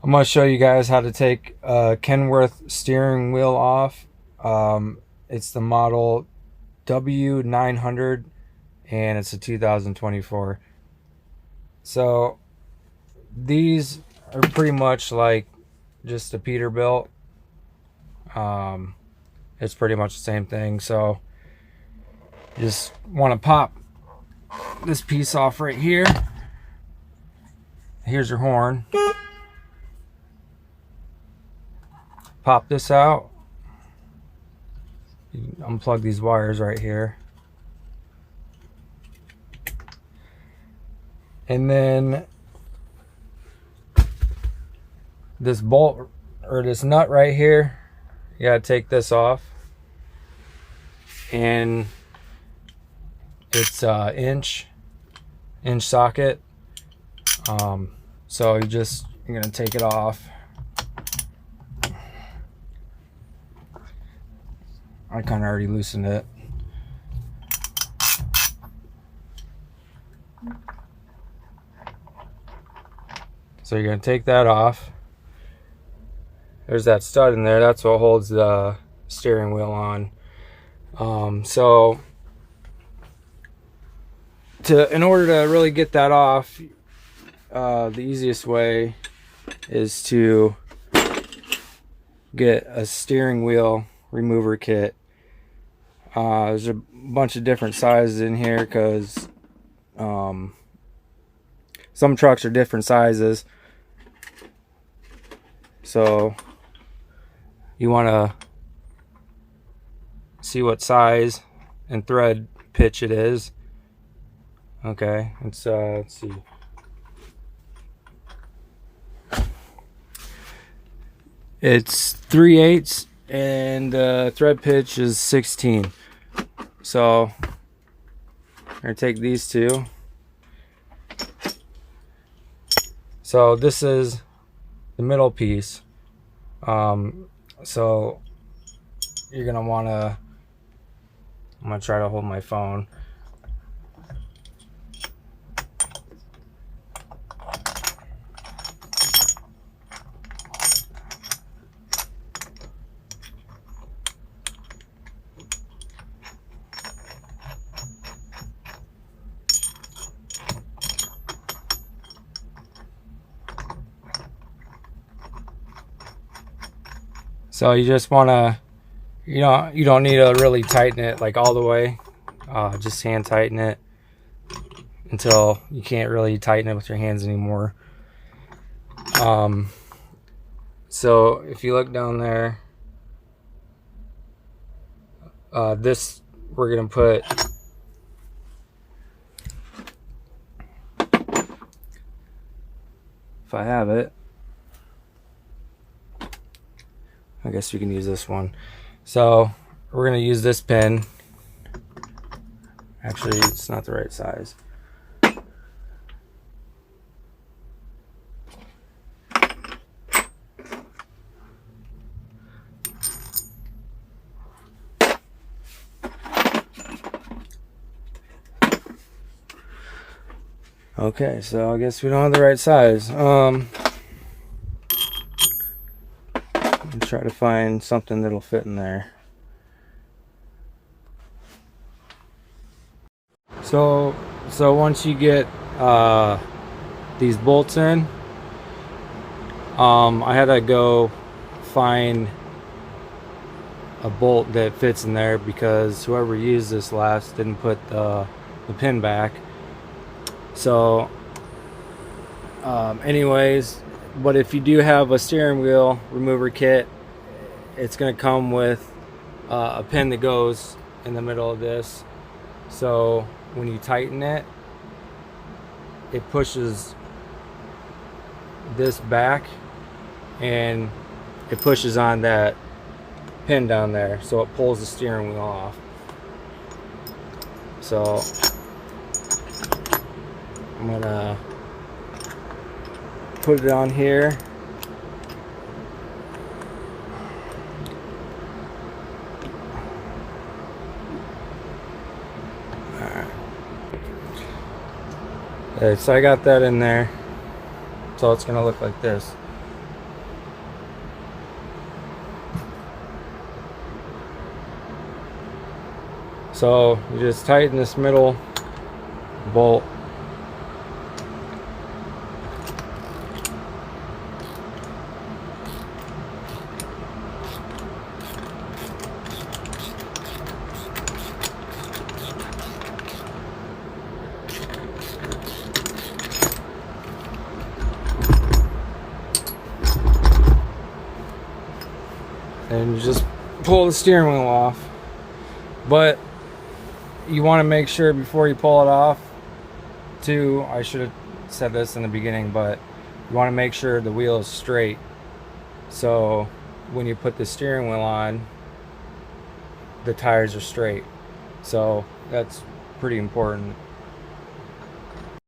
I'm going to show you guys how to take a Kenworth steering wheel off. It's the model W900 and it's a 2024. So these are pretty much like just a Peterbilt. It's pretty much the same thing. So you just want to pop this piece off right here. Here's your horn. Pop this out. You unplug these wires right here. And then this bolt or this nut right here, you gotta take this off. And it's inch socket. So you're gonna take it off. I kind of already loosened it. So you're gonna take that off. There's that stud in there. That's what holds the steering wheel on. So in order to really get that off, the easiest way is to get a steering wheel remover kit. There's a bunch of different sizes in here because some trucks are different sizes. So you want to see what size and thread pitch it is. Okay, let's see. It's 3/8 and thread pitch is 16. So I'm gonna take these two. So this is the middle piece. So you're gonna wanna, I'm gonna try to hold my phone. So you just want to, you don't need to really tighten it like all the way. Just hand tighten it until you can't really tighten it with your hands anymore. So if you look down there, this we're gonna put if I have it. I guess we can use this one. So we're gonna use this pin. Actually, it's not the right size. Okay, so I guess we don't have the right size. Try to find something that'll fit in there. So once you get these bolts in, I had to go find a bolt that fits in there because whoever used this last didn't put the pin back. So anyways, but if you do have a steering wheel remover kit, it's going to come with a pin that goes in the middle of this. So when you tighten it, it pushes this back and it pushes on that pin down there, so it pulls the steering wheel off. So I'm gonna put it on here. Okay, so I got that in there. So it's gonna look like this. So you just tighten this middle bolt. And you just pull the steering wheel off. But you want to make sure before you pull it off too, I should have said this in the beginning, but you want to make sure the wheel is straight. So when you put the steering wheel on, the tires are straight. So that's pretty important.